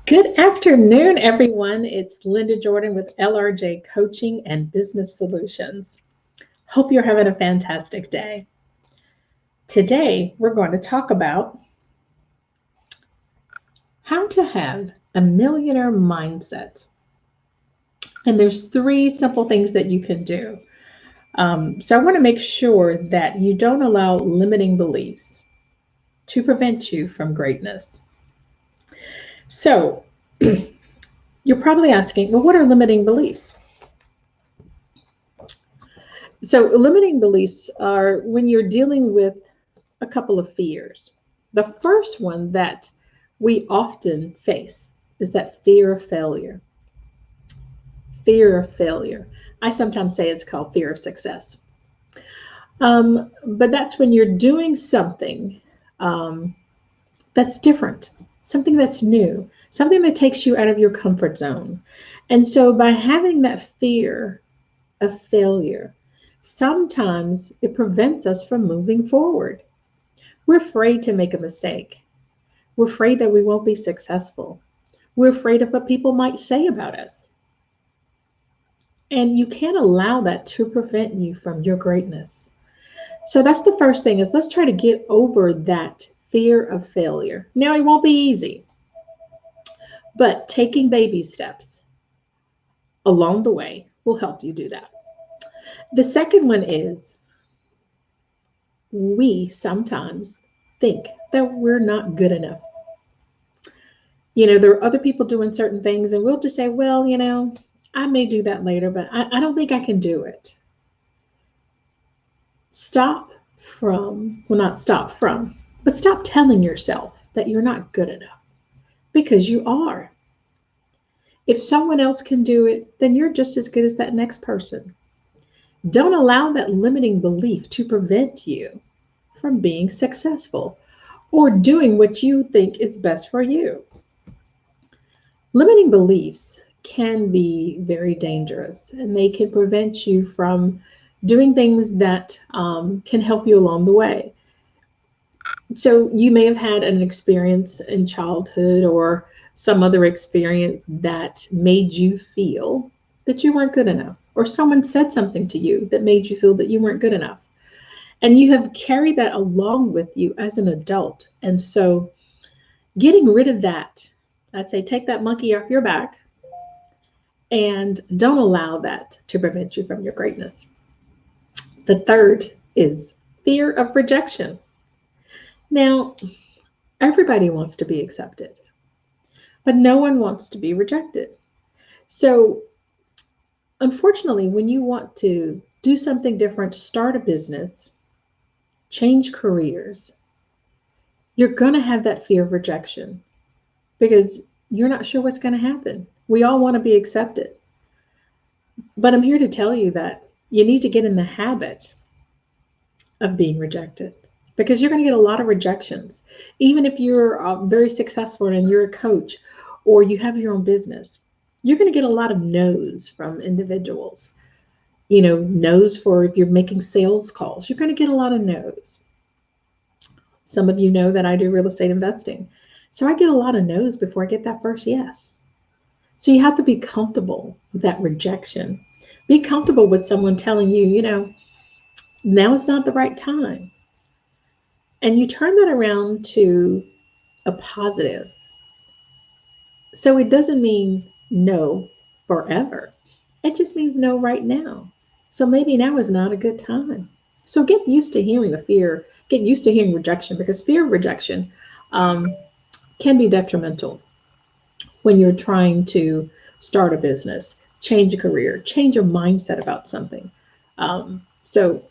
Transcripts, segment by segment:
Good afternoon, everyone. It's Linda Jordan with LRJ Coaching and Business Solutions. Hope you're having a fantastic day. Today, we're going to talk about how to have a millionaire mindset. And there's three simple things that you can do. So I want to make sure that you don't allow limiting beliefs to prevent you from greatness. So you're probably asking, well, what are limiting beliefs? So, limiting beliefs are when you're dealing with a couple of fears. The first one that we often face is that fear of failure. Fear of failure. I sometimes say it's called fear of success. But that's when you're doing something um, that's different, something that's new, something that takes you out of your comfort zone. And so, by having that fear of failure, sometimes it prevents us from moving forward. We're afraid to make a mistake. We're afraid that we won't be successful. We're afraid of what people might say about us. And you can't allow that to prevent you from your greatness. So that's the first thing is let's try to get over that fear of failure. Now it won't be easy, but taking baby steps along the way will help you do that. The second one is we sometimes think that we're not good enough. There are other people doing certain things, and we'll just say, well, I may do that later, but I don't think I can do it. Not stop from, but stop telling yourself that you're not good enough because you are. If someone else can do it, then you're just as good as that next person. Don't allow that limiting belief to prevent you from being successful or doing what you think is best for you. Limiting beliefs can be very dangerous and they can prevent you from doing things that can help you along the way. So, you may have had an experience in childhood or some other experience that made you feel that you weren't good enough, or someone said something to you that made you feel that you weren't good enough. And you have carried that along with you as an adult. And so, getting rid of that, I'd say take that monkey off your back and don't allow that to prevent you from your greatness. The third is fear of rejection. Now, everybody wants to be accepted, but no one wants to be rejected. So, unfortunately, when you want to do something different, start a business, change careers, you're going to have that fear of rejection because you're not sure what's going to happen. We all want to be accepted. But I'm here to tell you that you need to get in the habit of being rejected because you're going to get a lot of rejections. Even if you're very successful and you're a coach or you have your own business, you're going to get a lot of no's from individuals. No's for if you're making sales calls, you're going to get a lot of no's. Some of you know that I do real estate investing. So I get a lot of no's before I get that first yes. So you have to be comfortable with that rejection. Be comfortable with someone telling you, now is not the right time. And you turn that around to a positive. So it doesn't mean no forever. It just means no right now. So maybe now is not a good time. So get used to hearing the fear, get used to hearing rejection because fear of rejection can be detrimental when you're trying to start a business, change a career, change your mindset about something. So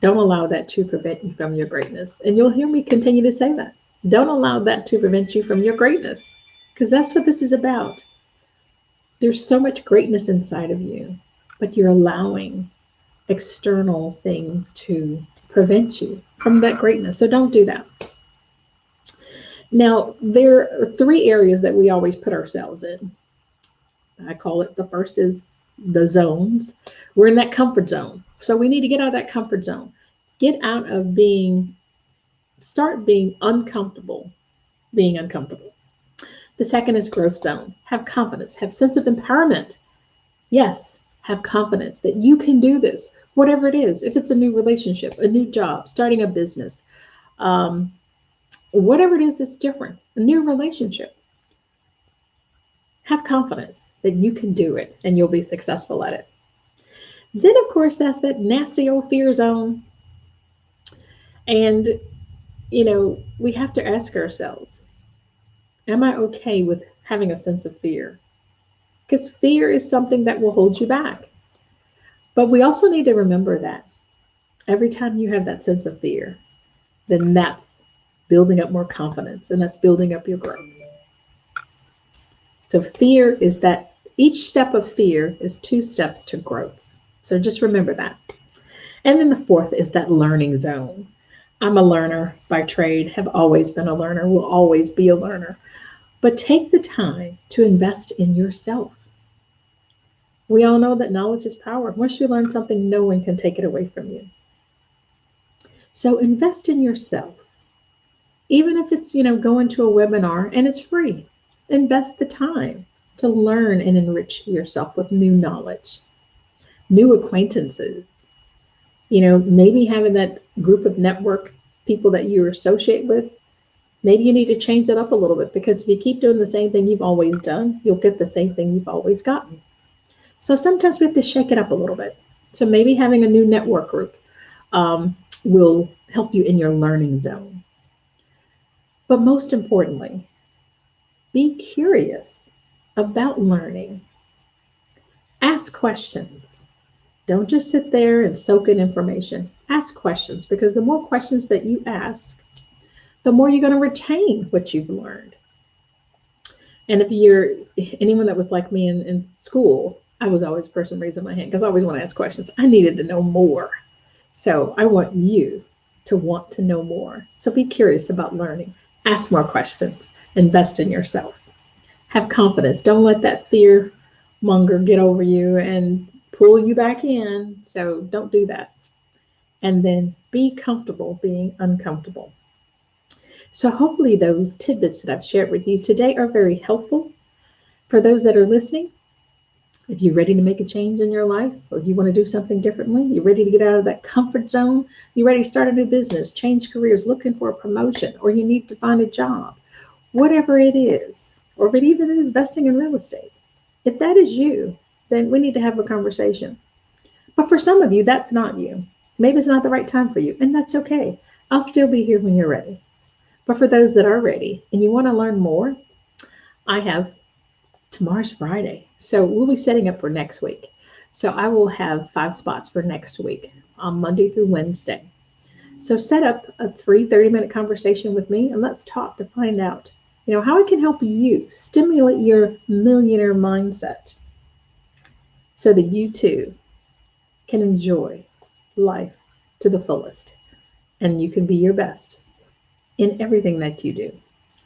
don't allow that to prevent you from your greatness. And you'll hear me continue to say that. Don't allow that to prevent you from your greatness because that's what this is about. There's so much greatness inside of you, but you're allowing external things to prevent you from that greatness. So don't do that. Now, there are three areas that we always put ourselves in. I call it the first is the zones. We're in that comfort zone. So we need to get out of that comfort zone. Get out of start being uncomfortable, being uncomfortable. The second is growth zone. Have confidence, have sense of empowerment. Yes, have confidence that you can do this, whatever it is. If it's a new relationship, a new job, starting a business, um, whatever it is that's different, a new relationship, have confidence that you can do it and you'll be successful at it. Then, of course, that's that nasty old fear zone. And, we have to ask ourselves, am I okay with having a sense of fear? Because fear is something that will hold you back. But we also need to remember that every time you have that sense of fear, then that's building up more confidence and that's building up your growth. So fear is that each step of fear is 2 steps to growth. So just remember that. And then the fourth is that learning zone. I'm a learner by trade, have always been a learner, will always be a learner. But take the time to invest in yourself. We all know that knowledge is power. Once you learn something, no one can take it away from you. So invest in yourself. Even if it's, going to a webinar and it's free, invest the time to learn and enrich yourself with new knowledge, new acquaintances. Maybe having that group of network people that you associate with, maybe you need to change that up a little bit, because if you keep doing the same thing you've always done, you'll get the same thing you've always gotten. So sometimes we have to shake it up a little bit. So maybe having a new network group will help you in your learning zone. But most importantly, be curious about learning. Ask questions. Don't just sit there and soak in information. Ask questions, because the more questions that you ask, the more you're going to retain what you've learned. And if you're anyone that was like me in school, I was always the person raising my hand because I always want to ask questions. I needed to know more. So I want you to want to know more. So be curious about learning. Ask more questions. Invest in yourself. Have confidence. Don't let that fear monger get over you and pull you back in. So don't do that. And then be comfortable being uncomfortable. So hopefully those tidbits that I've shared with you today are very helpful for those that are listening. If you're ready to make a change in your life, or you want to do something differently, you're ready to get out of that comfort zone, you're ready to start a new business, change careers, looking for a promotion, or you need to find a job, whatever it is, or if it even is investing in real estate. If that is you, then we need to have a conversation. But for some of you, that's not you. Maybe it's not the right time for you, and that's okay. I'll still be here when you're ready. But for those that are ready and you want to learn more, tomorrow's Friday. So we'll be setting up for next week. So I will have 5 spots for next week on Monday through Wednesday. So set up a free 30-minute conversation with me and let's talk to find out, how I can help you stimulate your millionaire mindset so that you too can enjoy life to the fullest and you can be your best in everything that you do,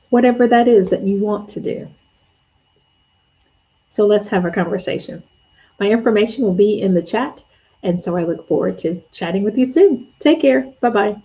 whatever that is that you want to do. So let's have a conversation. My information will be in the chat, and so I look forward to chatting with you soon. Take care. Bye-bye.